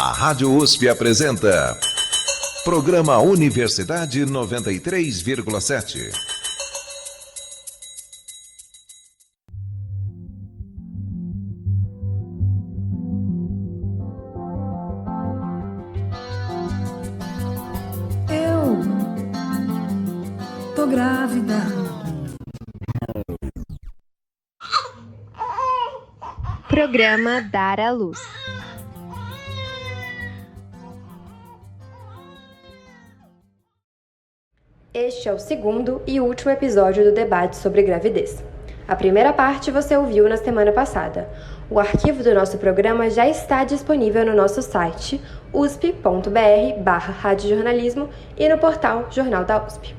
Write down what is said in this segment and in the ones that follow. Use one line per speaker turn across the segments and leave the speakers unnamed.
A Rádio USP apresenta Programa Universidade 93,7.
Eu tô grávida.
Programa Dar à Luz. Este é o segundo e último episódio do debate sobre gravidez. A primeira parte você ouviu na semana passada. O arquivo do nosso programa já está disponível no nosso site usp.br/radiojornalismo e no portal Jornal da USP.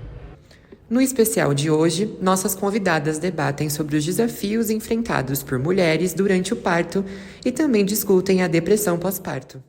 No especial de hoje, nossas convidadas debatem sobre os desafios enfrentados por mulheres durante o parto e também discutem a depressão pós-parto.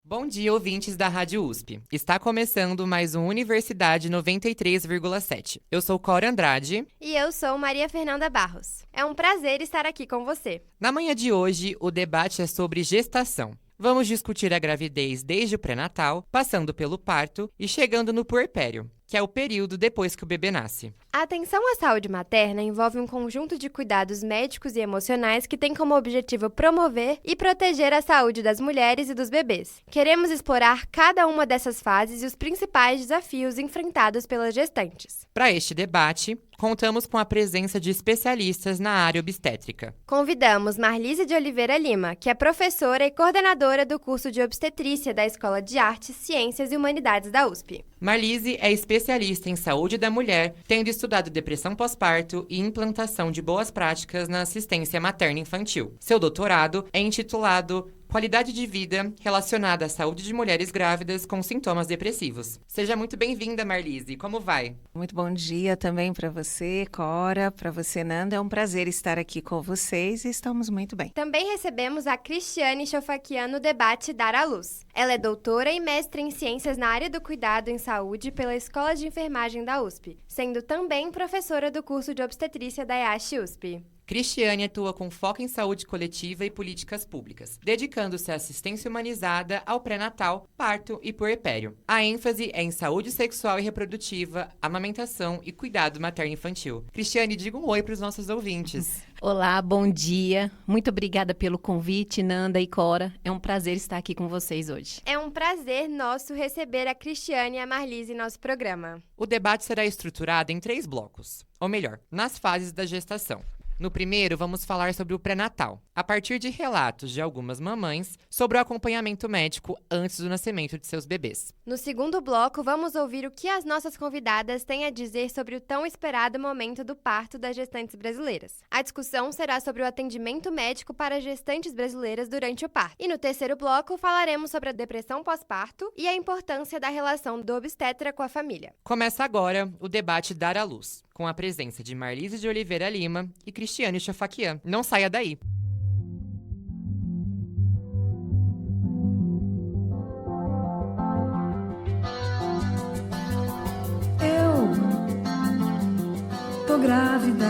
Bom dia, ouvintes da Rádio USP. Está começando mais um Universidade 93,7. Eu sou Cora Andrade.
E eu sou Maria Fernanda Barros. É um prazer estar aqui com você.
Na manhã de hoje, o debate é sobre gestação. Vamos discutir a gravidez desde o pré-natal, passando pelo parto e chegando no puerpério, que é o período depois que o bebê nasce.
A atenção à saúde materna envolve um conjunto de cuidados médicos e emocionais que tem como objetivo promover e proteger a saúde das mulheres e dos bebês. Queremos explorar cada uma dessas fases e os principais desafios enfrentados pelas gestantes.
Para este debate, contamos com a presença de especialistas na área obstétrica.
Convidamos Marlise de Oliveira Lima, que é professora e coordenadora do curso de obstetrícia da Escola de Artes, Ciências e Humanidades da USP.
Marlise é especialista em saúde da mulher, tendo estudado depressão pós-parto e implantação de boas práticas na assistência materno-infantil. Seu doutorado é intitulado Qualidade de Vida relacionada à saúde de mulheres grávidas com sintomas depressivos. Seja muito bem-vinda, Marlise. Como vai?
Muito bom dia também para você, Cora, para você, Nanda. É um prazer estar aqui com vocês e estamos muito bem.
Também recebemos a Cristiane Chofaquian no debate Dar à Luz. Ela é doutora e mestre em ciências na área do cuidado em saúde pela Escola de Enfermagem da USP, sendo também professora do curso de obstetrícia da EASH USP.
Cristiane atua com foco em saúde coletiva e políticas públicas, dedicando-se à assistência humanizada ao pré-natal, parto e puerpério. A ênfase é em saúde sexual e reprodutiva, amamentação e cuidado materno-infantil. Cristiane, diga um oi para os nossos ouvintes.
Olá, bom dia. Muito obrigada pelo convite, Nanda e Cora. É um prazer estar aqui com vocês hoje.
É um prazer nosso receber a Cristiane e a Marlise em nosso programa.
O debate será estruturado em 3 blocos, ou melhor, nas fases da gestação. No primeiro, vamos falar sobre o pré-natal, a partir de relatos de algumas mamães sobre o acompanhamento médico antes do nascimento de seus bebês.
No segundo bloco, vamos ouvir o que as nossas convidadas têm a dizer sobre o tão esperado momento do parto das gestantes brasileiras. A discussão será sobre o atendimento médico para gestantes brasileiras durante o parto. E no terceiro bloco, falaremos sobre a depressão pós-parto e a importância da relação do obstetra com a família.
Começa agora o debate Dar à Luz, com a presença de Marlise de Oliveira Lima e Cristiane Chofaquian. Não saia daí!
Eu tô grávida.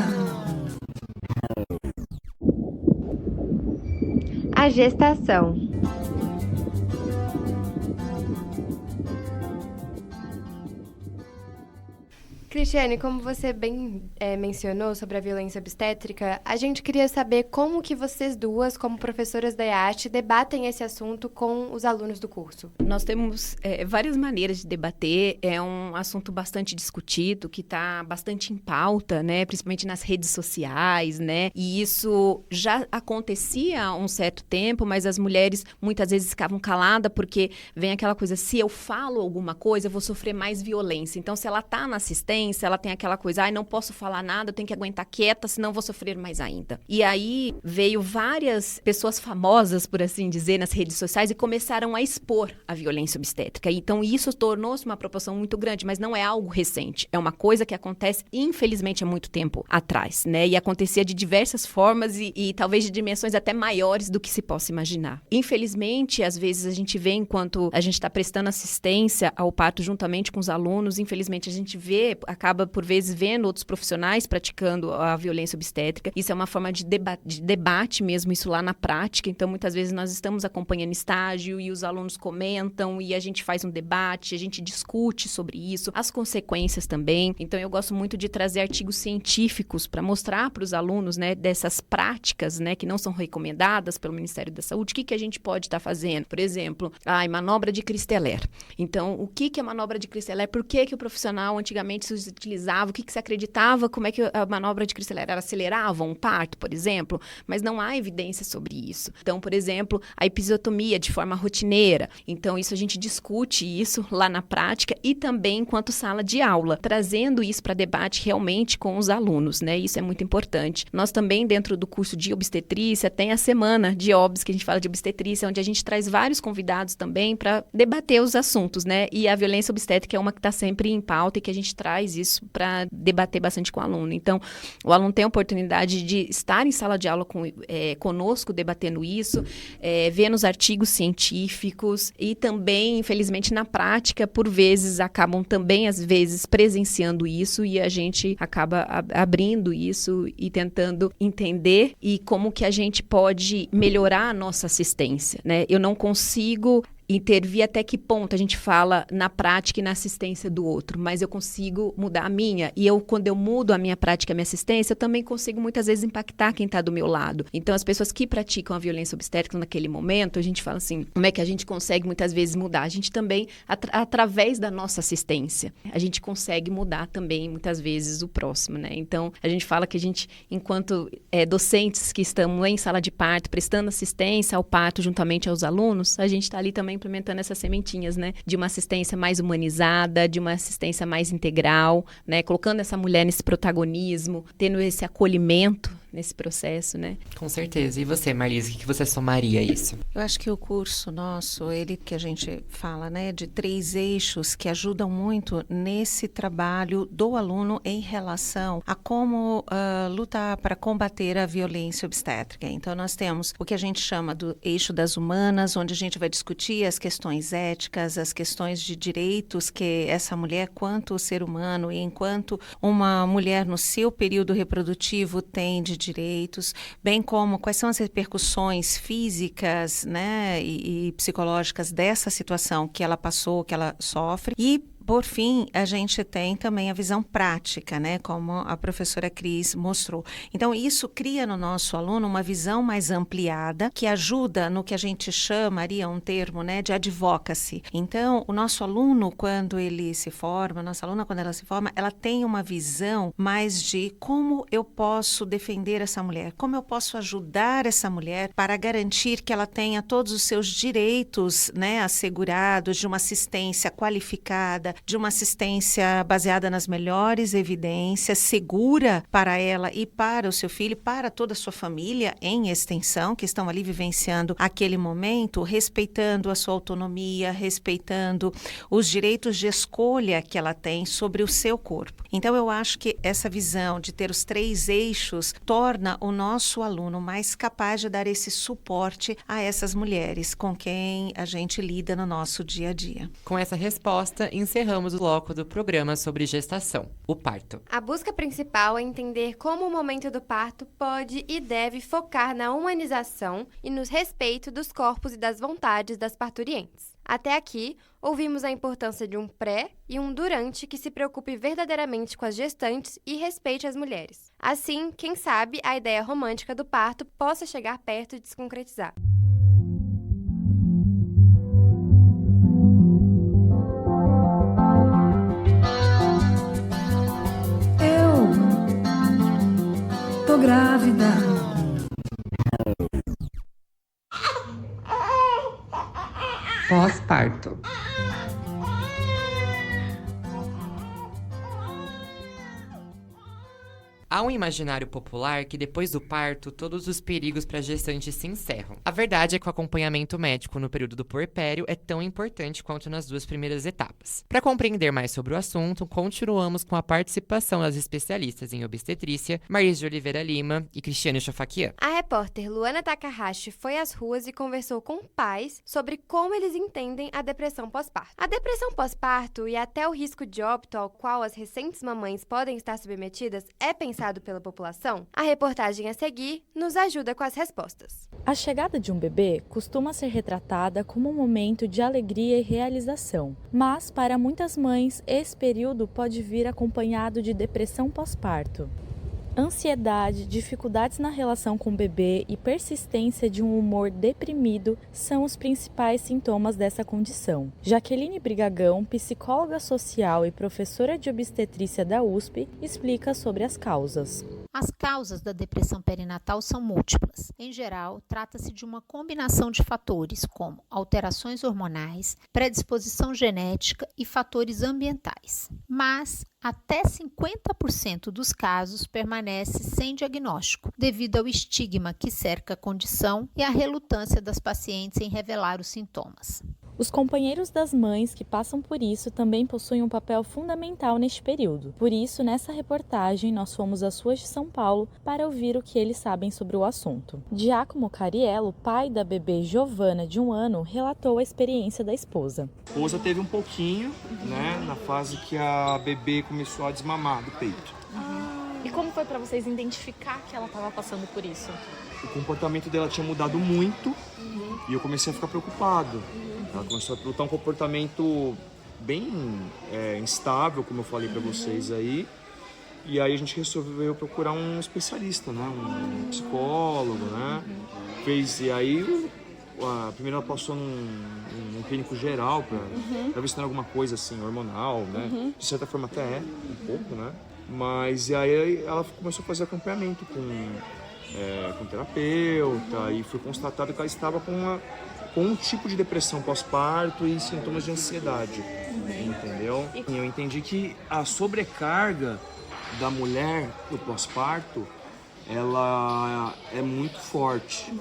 A gestação. Cristiane, como você bem mencionou sobre a violência obstétrica, a gente queria saber como que vocês duas, como professoras da EASH, debatem esse assunto com os alunos do curso.
Nós temos várias maneiras de debater. É um assunto bastante discutido, que está bastante em pauta, né? Principalmente nas redes sociais, né? E isso já acontecia há um certo tempo, mas as mulheres muitas vezes ficavam caladas porque vem aquela coisa, se eu falo alguma coisa, eu vou sofrer mais violência. Então, se ela está na assistência, ela tem aquela coisa, não posso falar nada, eu tenho que aguentar quieta, senão vou sofrer mais ainda. E aí veio várias pessoas famosas, por assim dizer, nas redes sociais e começaram a expor a violência obstétrica. Então isso tornou-se uma proporção muito grande, mas não é algo recente. É uma coisa que acontece, infelizmente, há muito tempo atrás, né? E acontecia de diversas formas e talvez de dimensões até maiores do que se possa imaginar. Infelizmente, às vezes a gente vê, enquanto a gente está prestando assistência ao parto juntamente com os alunos, infelizmente a gente vê acaba, por vezes, vendo outros profissionais praticando a violência obstétrica. Isso é uma forma de debate mesmo, isso lá na prática. Então, muitas vezes, nós estamos acompanhando estágio e os alunos comentam e a gente faz um debate, a gente discute sobre isso, as consequências também. Então, eu gosto muito de trazer artigos científicos para mostrar para os alunos, né, dessas práticas, né, que não são recomendadas pelo Ministério da Saúde, o que a gente pode estar fazendo. Por exemplo, manobra de Christeller. Então, o que é manobra de Christeller? Por que o profissional antigamente se utilizava? O que se acreditava? Como é que a manobra de Christeller acelerava um parto, por exemplo? Mas não há evidência sobre isso. Então, por exemplo, a episiotomia de forma rotineira. Então, isso a gente discute isso lá na prática e também enquanto sala de aula, trazendo isso para debate realmente com os alunos, né? Isso é muito importante. Nós também, dentro do curso de obstetrícia, tem a semana de OBS, que a gente fala de obstetrícia, onde a gente traz vários convidados também para debater os assuntos, né? E a violência obstétrica é uma que está sempre em pauta e que a gente traz isso para debater bastante com o aluno. Então, o aluno tem a oportunidade de estar em sala de aula conosco, debatendo isso, vendo os artigos científicos e também, infelizmente, na prática, por vezes, acabam também, às vezes, presenciando isso e a gente acaba abrindo isso e tentando entender e como que a gente pode melhorar a nossa assistência, né? Eu não consigo intervir até que ponto a gente fala na prática e na assistência do outro, mas eu consigo mudar a minha. E quando eu mudo a minha prática e a minha assistência, eu também consigo muitas vezes impactar quem está do meu lado. Então, as pessoas que praticam a violência obstétrica naquele momento, a gente fala assim, como é que a gente consegue muitas vezes mudar? A gente também, através da nossa assistência, a gente consegue mudar também muitas vezes o próximo, né? Então, a gente fala que a gente, enquanto docentes que estamos em sala de parto, prestando assistência ao parto juntamente aos alunos, a gente está ali também implementando essas sementinhas, né? De uma assistência mais humanizada, de uma assistência mais integral, né? Colocando essa mulher nesse protagonismo, tendo esse acolhimento nesse processo, né?
Com certeza. E você, Marlise, o que você somaria a isso?
Eu acho que o curso nosso, ele que a gente fala, né, de 3 eixos que ajudam muito nesse trabalho do aluno em relação a como lutar para combater a violência obstétrica. Então, nós temos o que a gente chama do eixo das humanas, onde a gente vai discutir as questões éticas, as questões de direitos que essa mulher, quanto ser humano e enquanto uma mulher no seu período reprodutivo tem de direitos, bem como quais são as repercussões físicas, né, e psicológicas dessa situação que ela passou, que ela sofre. E por fim, a gente tem também a visão prática, né, como a professora Cris mostrou. Então, isso cria no nosso aluno uma visão mais ampliada, que ajuda no que a gente chamaria um termo, né, de advocacy. Então, o nosso aluno, quando ele se forma, a nossa aluna, quando ela se forma, ela tem uma visão mais de como eu posso defender essa mulher, como eu posso ajudar essa mulher para garantir que ela tenha todos os seus direitos, né, assegurados, de uma assistência qualificada, de uma assistência baseada nas melhores evidências, segura para ela e para o seu filho, para toda a sua família em extensão, que estão ali vivenciando aquele momento, respeitando a sua autonomia, respeitando os direitos de escolha que ela tem sobre o seu corpo. Então, eu acho que essa visão de ter os 3 eixos torna o nosso aluno mais capaz de dar esse suporte a essas mulheres com quem a gente lida no nosso dia a dia.
Com essa resposta, encerramos o bloco do programa sobre gestação, o parto.
A busca principal é entender como o momento do parto pode e deve focar na humanização e no respeito dos corpos e das vontades das parturientes. Até aqui, ouvimos a importância de um pré e um durante que se preocupe verdadeiramente com as gestantes e respeite as mulheres. Assim, quem sabe, a ideia romântica do parto possa chegar perto de se concretizar.
Tô grávida.
Pós-parto.
Há um imaginário popular que depois do parto, todos os perigos para a gestante se encerram. A verdade é que o acompanhamento médico no período do puerpério é tão importante quanto nas 2 primeiras etapas. Para compreender mais sobre o assunto, continuamos com a participação das especialistas em obstetrícia, Marisa de Oliveira Lima e Cristiane Chofaquian.
A repórter Luana Takahashi foi às ruas e conversou com pais sobre como eles entendem a depressão pós-parto. A depressão pós-parto e até o risco de óbito ao qual as recentes mamães podem estar submetidas é pensado pela população? A reportagem a seguir nos ajuda com as respostas.
A chegada de um bebê costuma ser retratada como um momento de alegria e realização, mas para muitas mães esse período pode vir acompanhado de depressão pós-parto. Ansiedade, dificuldades na relação com o bebê e persistência de um humor deprimido são os principais sintomas dessa condição. Jaqueline Brigagão, psicóloga social e professora de obstetrícia da USP, explica sobre as causas.
As causas da depressão perinatal são múltiplas. Em geral, trata-se de uma combinação de fatores como alterações hormonais, predisposição genética e fatores ambientais. Mas até 50% dos casos permanece sem diagnóstico, devido ao estigma que cerca a condição e à relutância das pacientes em revelar os sintomas.
Os companheiros das mães que passam por isso também possuem um papel fundamental neste período. Por isso, nessa reportagem, nós fomos às ruas de São Paulo para ouvir o que eles sabem sobre o assunto. Giacomo Cariello, pai da bebê Giovana, de 1 ano, relatou a experiência da esposa.
A esposa teve um pouquinho, na fase que a bebê começou a desmamar do peito.
E como foi para vocês identificar que ela estava passando por isso?
O comportamento dela tinha mudado muito e eu comecei a ficar preocupado. Ela começou a adotar um comportamento bem instável, como eu falei para vocês aí. E aí a gente resolveu procurar um especialista, um psicólogo, E aí, primeiro ela passou num clínico geral para ver se tem alguma coisa assim, hormonal, De certa forma até um pouco, Mas e aí ela começou a fazer acompanhamento com terapeuta e foi constatado que ela estava com um tipo de depressão pós-parto e sintomas de ansiedade, entendeu? E eu entendi que a sobrecarga da mulher no pós-parto, ela é muito forte,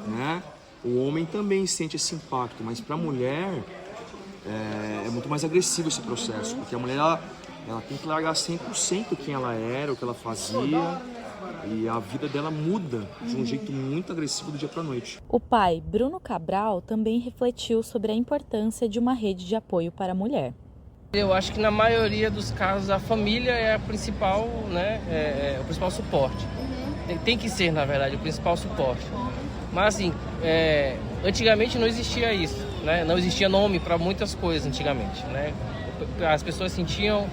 O homem também sente esse impacto, mas para a mulher é muito mais agressivo esse processo, porque a mulher ela tem que largar 100% quem ela era, o que ela fazia, e a vida dela muda de um jeito muito agressivo do dia para a noite.
O pai, Bruno Cabral, também refletiu sobre a importância de uma rede de apoio para a mulher.
Eu acho que na maioria dos casos a família é a principal, o principal suporte. Tem que ser, na verdade, o principal suporte. Mas assim, antigamente não existia isso, Não existia nome para muitas coisas antigamente, As pessoas sentiam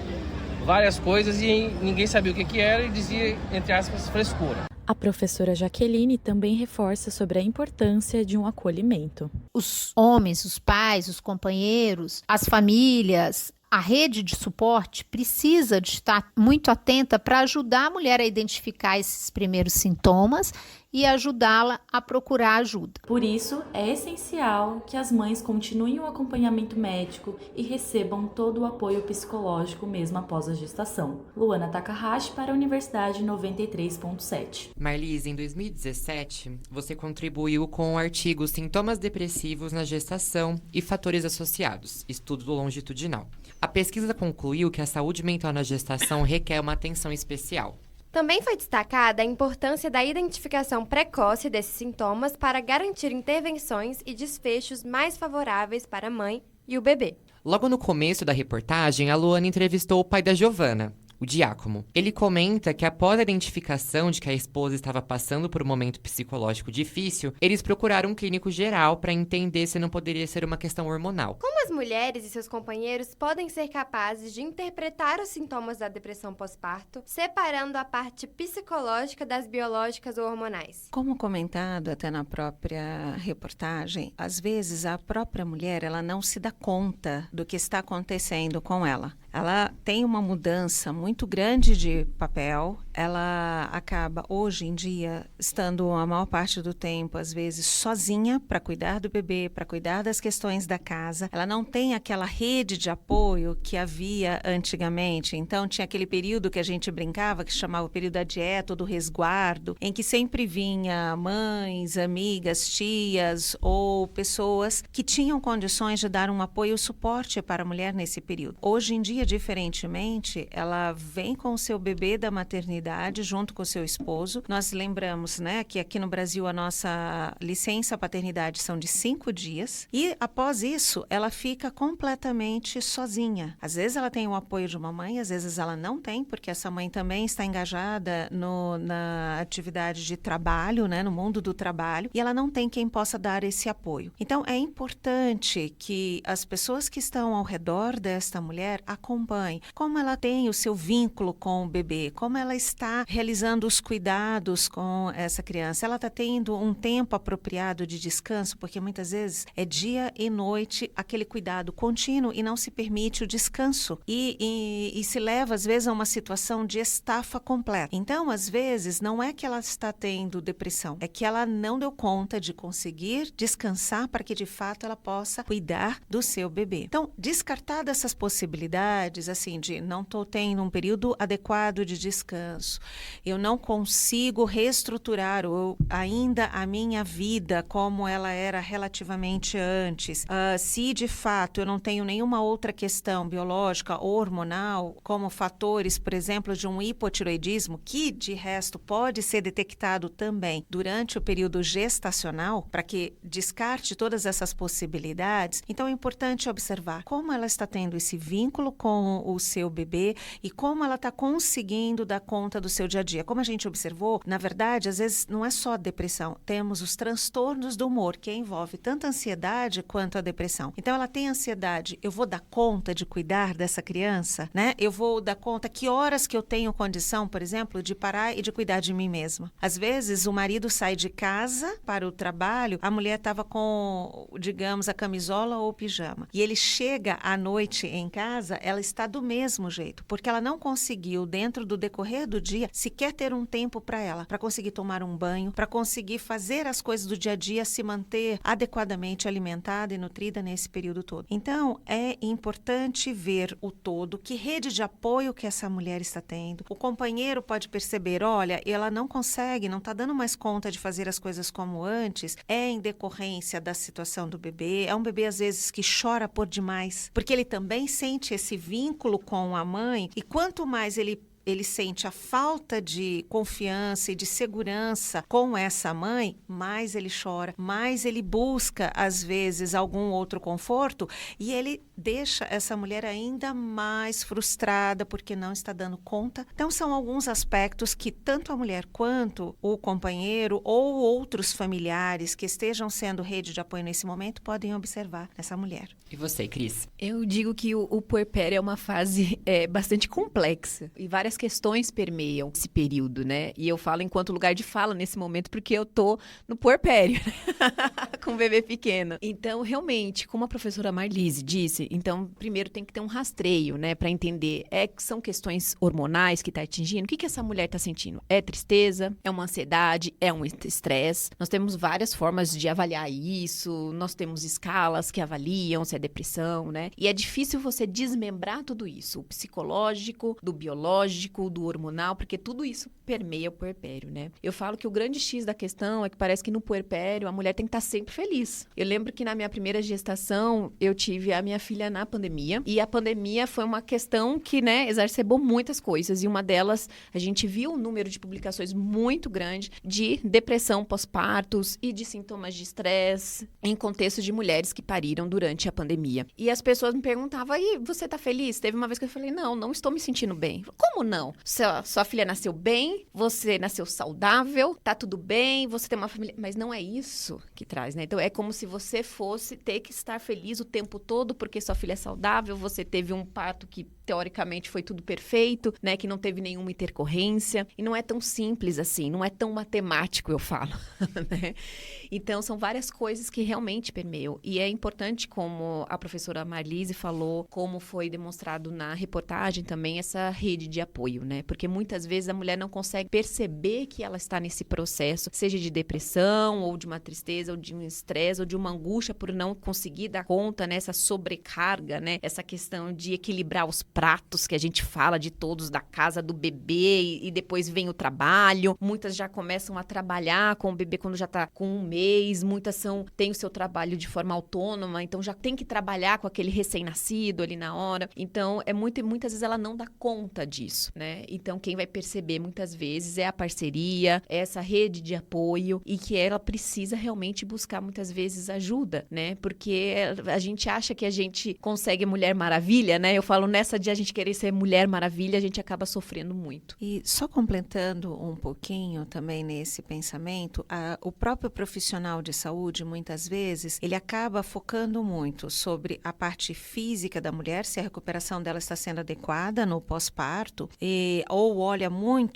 várias coisas e ninguém sabia o que era e dizia, entre aspas, frescura.
A professora Jaqueline também reforça sobre a importância de um acolhimento.
Os homens, os pais, os companheiros, as famílias, a rede de suporte precisa de estar muito atenta para ajudar a mulher a identificar esses primeiros sintomas e ajudá-la a procurar ajuda.
Por isso, é essencial que as mães continuem o acompanhamento médico e recebam todo o apoio psicológico mesmo após a gestação. Luana Takahashi para a Universidade 93.7.
Marlise, em 2017, você contribuiu com o artigo Sintomas Depressivos na Gestação e Fatores Associados, estudo longitudinal. A pesquisa concluiu que a saúde mental na gestação requer uma atenção especial.
Também foi destacada a importância da identificação precoce desses sintomas para garantir intervenções e desfechos mais favoráveis para a mãe e o bebê.
Logo no começo da reportagem, a Luana entrevistou o pai da Giovana, o Giacomo. Ele comenta que após a identificação de que a esposa estava passando por um momento psicológico difícil, eles procuraram um clínico geral para entender se não poderia ser uma questão hormonal.
Como as mulheres e seus companheiros podem ser capazes de interpretar os sintomas da depressão pós-parto, separando a parte psicológica das biológicas ou hormonais?
Como comentado até na própria reportagem, às vezes a própria mulher ela não se dá conta do que está acontecendo com ela. ela tem uma mudança muito grande de papel. Ela acaba, hoje em dia, estando a maior parte do tempo, às vezes, sozinha para cuidar do bebê, para cuidar das questões da casa. Ela não tem aquela rede de apoio que havia antigamente. Então, tinha aquele período que a gente brincava, que chamava o período da dieta ou do resguardo, em que sempre vinha mães, amigas, tias ou pessoas que tinham condições de dar um apoio e suporte para a mulher nesse período. Hoje em dia, diferentemente, ela vem com o seu bebê da maternidade junto com o seu esposo. Nós lembramos, né, que aqui no Brasil a nossa licença paternidade são de 5 dias e após isso ela fica completamente sozinha. Às vezes ela tem o apoio de uma mãe, às vezes ela não tem, porque essa mãe também está engajada na atividade de trabalho, né, no mundo do trabalho, e ela não tem quem possa dar esse apoio. Então é importante que as pessoas que estão ao redor desta mulher acompanhem como ela tem o seu vínculo com o bebê, como ela está realizando os cuidados com essa criança. Ela está tendo um tempo apropriado de descanso, porque muitas vezes é dia e noite aquele cuidado contínuo e não se permite o descanso. E se leva, às vezes, a uma situação de estafa completa. Então, às vezes, não é que ela está tendo depressão, é que ela não deu conta de conseguir descansar para que, de fato, ela possa cuidar do seu bebê. Então, descartadas essas possibilidades, assim, de não estou tendo um período adequado de descanso, eu não consigo reestruturar ainda a minha vida como ela era relativamente antes. Se de fato eu não tenho nenhuma outra questão biológica ou hormonal, como fatores, por exemplo, de um hipotiroidismo, que de resto pode ser detectado também durante o período gestacional, para que descarte todas essas possibilidades, então é importante observar como ela está tendo esse vínculo com o seu bebê e como ela está conseguindo dar conta do seu dia a dia. Como a gente observou, na verdade, às vezes não é só a depressão, temos os transtornos do humor, que envolve tanto a ansiedade quanto a depressão. Então ela tem ansiedade, eu vou dar conta de cuidar dessa criança, né? Eu vou dar conta que horas que eu tenho condição, por exemplo, de parar e de cuidar de mim mesma. Às vezes o marido sai de casa para o trabalho, a mulher estava com, digamos, a camisola ou o pijama. E ele chega à noite em casa, ela está do mesmo jeito, porque ela não conseguiu, dentro do decorrer do dia, sequer ter um tempo para ela, para conseguir tomar um banho, para conseguir fazer as coisas do dia a dia, se manter adequadamente alimentada e nutrida nesse período todo. Então, é importante ver o todo, que rede de apoio que essa mulher está tendo. O companheiro pode perceber, olha, ela não consegue, não está dando mais conta de fazer as coisas como antes, é em decorrência da situação do bebê, é um bebê às vezes que chora por demais, porque ele também sente esse vínculo com a mãe, e quanto mais ele sente a falta de confiança e de segurança com essa mãe, mais ele chora, mais ele busca, às vezes, algum outro conforto, e ele deixa essa mulher ainda mais frustrada porque não está dando conta. Então, são alguns aspectos que tanto a mulher quanto o companheiro ou outros familiares que estejam sendo rede de apoio nesse momento podem observar nessa mulher.
E você, Cris?
Eu digo que o puerpério é uma fase bastante complexa e várias questões permeiam esse período, né? E eu falo enquanto lugar de fala nesse momento porque eu tô no puerpério, com um bebê pequeno. Então, realmente, como a professora Marlise disse, então, primeiro tem que ter um rastreio, né? Para entender, são questões hormonais que tá atingindo? O que essa mulher tá sentindo? É tristeza? É uma ansiedade? É um estresse? Nós temos várias formas de avaliar isso, nós temos escalas que avaliam se é depressão, né? E é difícil você desmembrar tudo isso, o psicológico, do biológico, do hormonal, porque tudo isso permeia o puerpério, né? Eu falo que o grande X da questão é que parece que no puerpério a mulher tem que estar sempre feliz. Eu lembro que na minha primeira gestação eu tive a minha filha na pandemia, e a pandemia foi uma questão que, né, exacerbou muitas coisas, e uma delas, a gente viu um número de publicações muito grande de depressão pós-partos e de sintomas de estresse em contexto de mulheres que pariram durante a pandemia. E as pessoas me perguntavam, e você tá feliz? Teve uma vez que eu falei, não estou me sentindo bem. Como não. Sua filha nasceu bem, você nasceu saudável, tá tudo bem, você tem uma família... Mas não é isso que traz, né? Então, é como se você fosse ter que estar feliz o tempo todo porque sua filha é saudável, você teve um parto que, teoricamente, foi tudo perfeito, né? Que não teve nenhuma intercorrência. E não é tão simples assim, não é tão matemático, eu falo, né? Então, são várias coisas que realmente permeiam. E é importante, como a professora Marlise falou, como foi demonstrado na reportagem também, essa rede de apoio, né? Porque muitas vezes a mulher não consegue perceber que ela está nesse processo, seja de depressão, ou de uma tristeza, ou de um estresse, ou de uma angústia por não conseguir dar conta, né? Essa sobrecarga, né? Essa questão de equilibrar os pratos que a gente fala de todos, da casa, do bebê, e depois vem o trabalho. Muitas já começam a trabalhar com o bebê quando já está com 1 mês, muitas têm o seu trabalho de forma autônoma, então já tem que trabalhar com aquele recém-nascido ali na hora. Então, e muitas vezes ela não dá conta disso, né? Então, quem vai perceber muitas vezes é a parceria, é essa rede de apoio, e que ela precisa realmente buscar muitas vezes ajuda, né? Porque a gente acha que a gente consegue Mulher Maravilha, né? Eu falo, nessa de a gente querer ser Mulher Maravilha, a gente acaba sofrendo muito.
E só completando um pouquinho também nesse pensamento, o próprio profissional de saúde, muitas vezes, ele acaba focando muito sobre a parte física da mulher, se a recuperação dela está sendo adequada no pós-parto, ou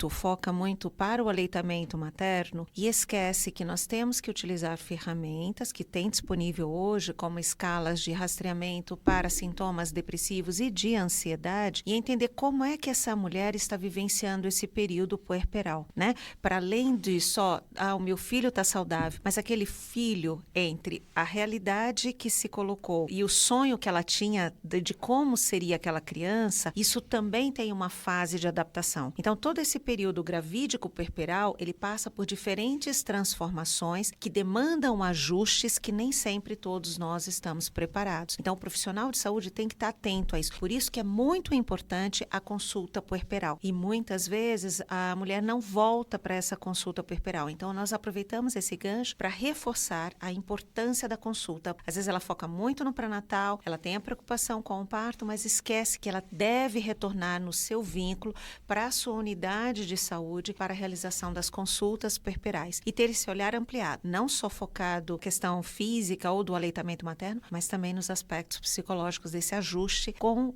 foca muito para o aleitamento materno e esquece que nós temos que utilizar ferramentas que tem disponível hoje, como escalas de rastreamento para sintomas depressivos e de ansiedade, e entender como é que essa mulher está vivenciando esse período puerperal, né? Para além de só, o meu filho está saudável, mas aquele filho, entre a realidade que se colocou e o sonho que ela tinha de como seria aquela criança, isso também tem uma fase de adaptação. Então, todo esse período gravídico puerperal, ele passa por diferentes transformações que demandam ajustes que nem sempre todos nós estamos preparados. Então, o profissional de saúde tem que estar atento a isso. Por isso que é muito importante a consulta puerperal. E muitas vezes a mulher não volta para essa consulta puerperal. Então, nós aproveitamos esse gancho para reforçar a importância da consulta. Às vezes ela foca muito no pré-natal, ela tem a preocupação com o parto, mas esquece que ela deve retornar no seu vínculo para a sua unidade de saúde para a realização das consultas puerperais e ter esse olhar ampliado, não só focado na questão física ou do aleitamento materno, mas também nos aspectos psicológicos desse ajuste com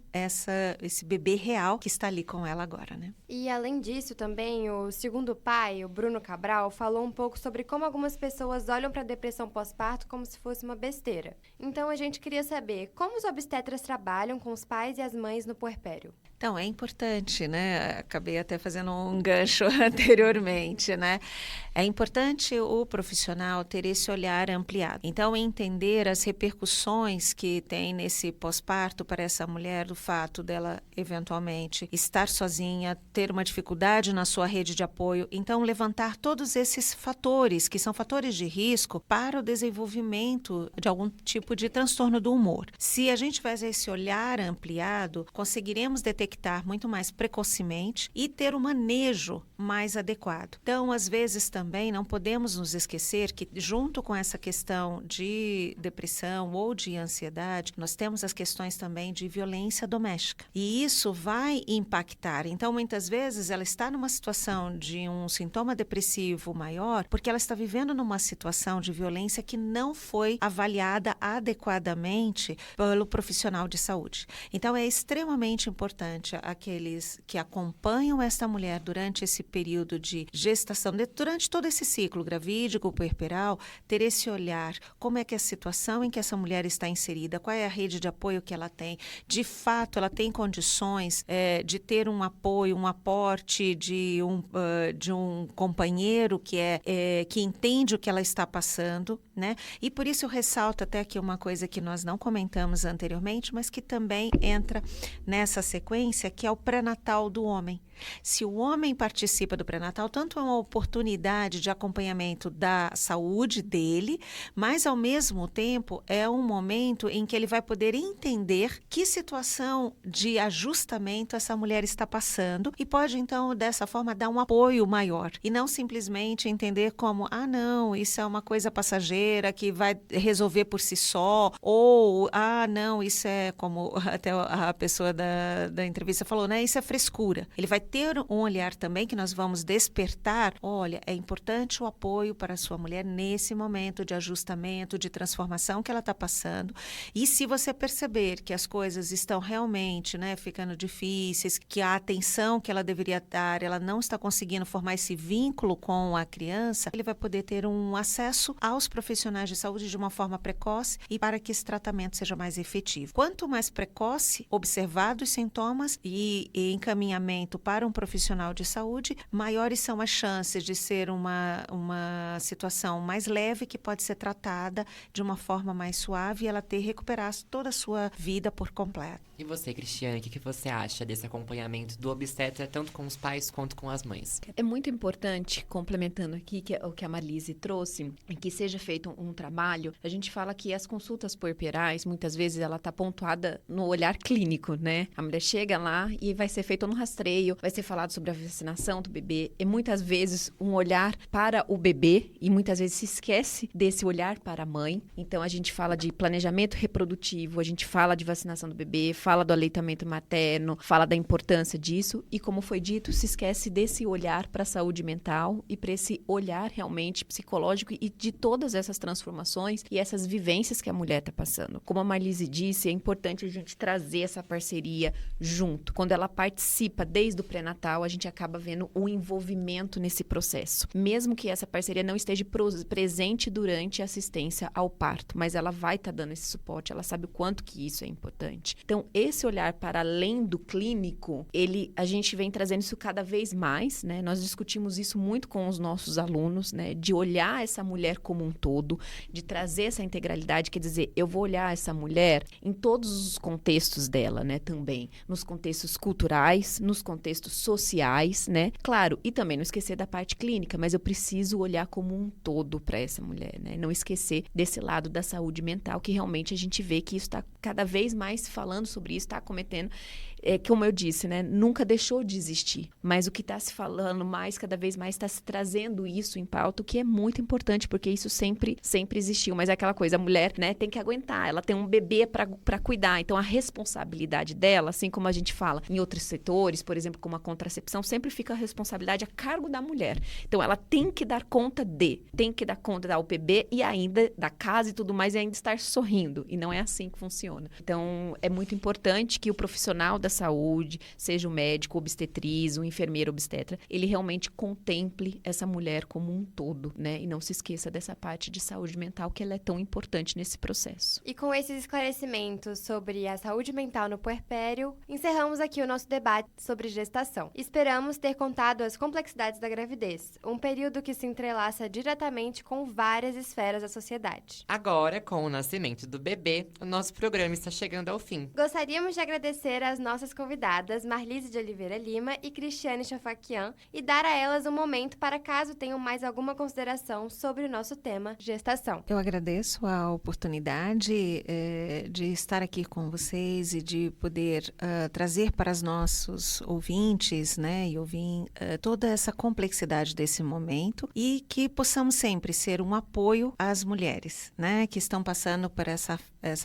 esse bebê real que está ali com ela agora, né?
E além disso também, o segundo pai, o Bruno Cabral, falou um pouco sobre como algumas pessoas olham para a depressão pós-parto como se fosse uma besteira. Então a gente queria saber como os obstetras trabalham com os pais e as mães no puerpério.
Então, é importante, né? Acabei até fazendo um gancho anteriormente, né? É importante o profissional ter esse olhar ampliado. Então, entender as repercussões que tem nesse pós-parto para essa mulher, do fato dela, eventualmente, estar sozinha, ter uma dificuldade na sua rede de apoio. Então, levantar todos esses fatores, que são fatores de risco para o desenvolvimento de algum tipo de transtorno do humor. Se a gente tiver esse olhar ampliado, conseguiremos detectar muito mais precocemente e ter um manejo mais adequado. Então, às vezes também não podemos nos esquecer que junto com essa questão de depressão ou de ansiedade, nós temos as questões também de violência doméstica. E isso vai impactar. Então, muitas vezes ela está numa situação de um sintoma depressivo maior porque ela está vivendo numa situação de violência que não foi avaliada adequadamente pelo profissional de saúde. Então, é extremamente importante aqueles que acompanham esta mulher durante esse período de gestação, durante todo esse ciclo gravídico, puerperal, ter esse olhar, como é que é a situação em que essa mulher está inserida, qual é a rede de apoio que ela tem, de fato ela tem condições de ter um apoio, um aporte de um companheiro que entende o que ela está passando, né? E por isso eu ressalto até aqui uma coisa que nós não comentamos anteriormente, mas que também entra nessa sequência, que é o pré-natal do homem. Se o homem participa do pré-natal, tanto é uma oportunidade de acompanhamento da saúde dele, mas ao mesmo tempo é um momento em que ele vai poder entender que situação de ajustamento essa mulher está passando e pode então dessa forma dar um apoio maior e não simplesmente entender como, não, isso é uma coisa passageira que vai resolver por si só, ou, não, isso é como até a pessoa da entrevista falou, né, isso é frescura. Ele vai ter um olhar também que nós vamos despertar, olha, é importante o apoio para a sua mulher nesse momento de ajustamento, de transformação que ela está passando. E se você perceber que as coisas estão realmente, né, ficando difíceis, que a atenção que ela deveria dar, ela não está conseguindo formar esse vínculo com a criança, ele vai poder ter um acesso aos profissionais de saúde de uma forma precoce e para que esse tratamento seja mais efetivo. Quanto mais precoce, observados os sintomas e encaminhamento para um profissional de saúde, maiores são as chances de ser uma situação mais leve que pode ser tratada de uma forma mais suave e ela recuperar toda a sua vida por completo.
E você, Cristiane, o que você acha desse acompanhamento do obstetra, tanto com os pais quanto com as mães?
É muito importante, complementando aqui o que a Marlise trouxe, que seja feito um trabalho. A gente fala que as consultas puerperais, muitas vezes, ela está pontuada no olhar clínico, né? A mulher chega lá e vai ser feito um rastreio, vai ser falado sobre a vacinação do bebê, e muitas vezes um olhar para o bebê, e muitas vezes se esquece desse olhar para a mãe. Então, a gente fala de planejamento reprodutivo, a gente fala de vacinação do bebê, fala do aleitamento materno, fala da importância disso e, como foi dito, se esquece desse olhar para a saúde mental e para esse olhar realmente psicológico e de todas essas transformações e essas vivências que a mulher está passando. Como a Marlise disse, é importante a gente trazer essa parceria junto. Quando ela participa desde o pré-natal, a gente acaba vendo o envolvimento nesse processo. Mesmo que essa parceria não esteja presente durante a assistência ao parto, mas ela vai estar dando esse suporte, ela sabe o quanto que isso é importante. Então, esse olhar para além do clínico, a gente vem trazendo isso cada vez mais, né? Nós discutimos isso muito com os nossos alunos, né? De olhar essa mulher como um todo, de trazer essa integralidade, quer dizer, eu vou olhar essa mulher em todos os contextos dela, né? Também, nos contextos culturais, nos contextos sociais, né? Claro, e também não esquecer da parte clínica, mas eu preciso olhar como um todo para essa mulher, né? Não esquecer desse lado da saúde mental, que realmente a gente vê que isso está cada vez mais falando sobre isso, está cometendo, como eu disse, né? Nunca deixou de existir, mas o que está se falando mais, cada vez mais está se trazendo isso em pauta, o que é muito importante, porque isso sempre existiu, mas é aquela coisa, a mulher, né, tem que aguentar, ela tem um bebê para cuidar, então a responsabilidade dela, assim como a gente fala em outros setores, por exemplo, como a contracepção, sempre fica a responsabilidade a cargo da mulher, então ela tem que dar conta ao bebê e ainda da casa e tudo mais, e ainda estar sorrindo, e não é assim que funciona. Então, é muito importante que o profissional da saúde, seja o médico, o obstetriz, o enfermeiro obstetra, ele realmente contemple essa mulher como um todo, né? E não se esqueça dessa parte de saúde mental, que ela é tão importante nesse processo.
E com esses esclarecimentos sobre a saúde mental no puerpério, encerramos aqui o nosso debate sobre gestação. Esperamos ter contado as complexidades da gravidez, um período que se entrelaça diretamente com várias esferas da sociedade.
Agora, com o nascimento do bebê, o nosso programa está chegando ao fim.
Gostaríamos de agradecer às nossas convidadas, Marlise de Oliveira Lima e Cristiane Chafaquian, e dar a elas um momento para caso tenham mais alguma consideração sobre o nosso tema, gestação.
Eu agradeço a oportunidade de estar aqui com vocês e de poder trazer para os nossos ouvintes, né, e ouvir toda essa complexidade desse momento e que possamos sempre ser um apoio às mulheres, né, que estão passando por essa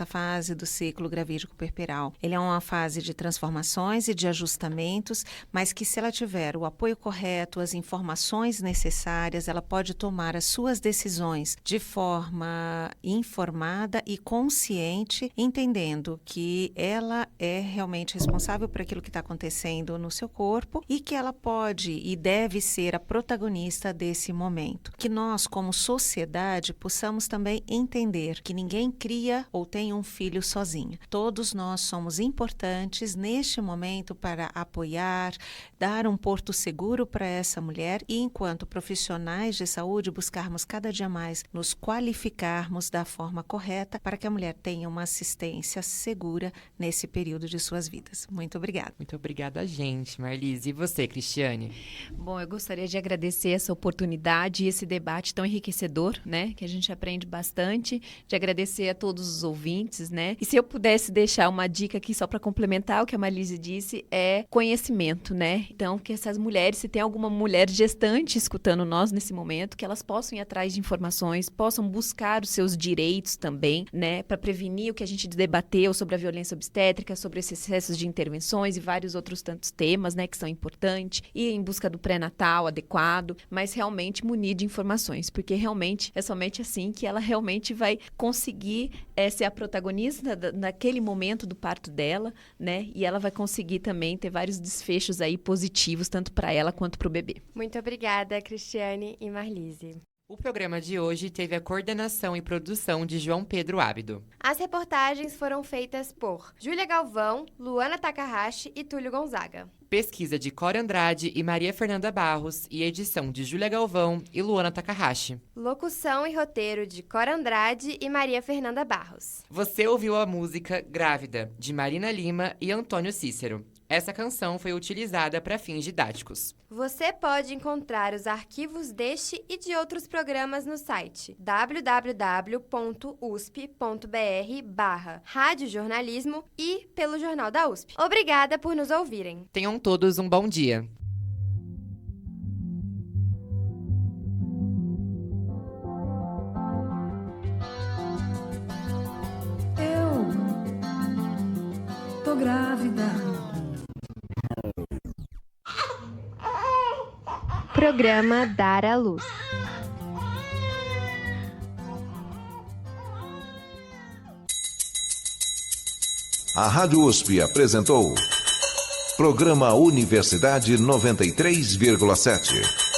fase do ciclo gravídico puerperal. Ele é uma fase de transformações e de ajustamentos, mas que se ela tiver o apoio correto, as informações necessárias, ela pode tomar as suas decisões de forma informada e consciente, entendendo que ela é realmente responsável por aquilo que está acontecendo no seu corpo e que ela pode e deve ser a protagonista desse momento. Que nós, como sociedade, possamos também entender que ninguém cria ou tem um filho sozinho. Todos nós somos importantes neste momento para apoiar, dar um porto seguro para essa mulher e, enquanto profissionais de saúde, buscarmos cada dia mais nos qualificarmos da forma correta para que a mulher tenha uma assistência segura nesse período de suas vidas. Muito obrigada.
Muito obrigada a gente, Marlise. E você, Cristiane?
Bom, eu gostaria de agradecer essa oportunidade e esse debate tão enriquecedor, né? Que a gente aprende bastante. De agradecer a todos os ouvintes ouvintes, né? E se eu pudesse deixar uma dica aqui só para complementar o que a Marlise disse, é conhecimento, né? Então, que essas mulheres, se tem alguma mulher gestante escutando nós nesse momento, que elas possam ir atrás de informações, possam buscar os seus direitos também, né? Para prevenir o que a gente debateu sobre a violência obstétrica, sobre esses excessos de intervenções e vários outros tantos temas, né? Que são importantes. E em busca do pré-natal adequado, mas realmente munir de informações, porque realmente é somente assim que ela realmente vai conseguir ser a protagonista naquele momento do parto dela, né? E ela vai conseguir também ter vários desfechos aí positivos, tanto para ela quanto para o bebê.
Muito obrigada, Cristiane e Marlise.
O programa de hoje teve a coordenação e produção de João Pedro Ábido.
As reportagens foram feitas por Júlia Galvão, Luana Takahashi e Túlio Gonzaga.
Pesquisa de Cora Andrade e Maria Fernanda Barros e edição de Júlia Galvão e Luana Takahashi.
Locução e roteiro de Cora Andrade e Maria Fernanda Barros.
Você ouviu a música Grávida, de Marina Lima e Antônio Cícero. Essa canção foi utilizada para fins didáticos.
Você pode encontrar os arquivos deste e de outros programas no site www.usp.br/radiojornalismo e pelo Jornal da USP. Obrigada por nos ouvirem.
Tenham todos um bom dia.
Eu tô grávida.
Programa Dar à Luz.
A Rádio USP apresentou Programa Universidade 93,7.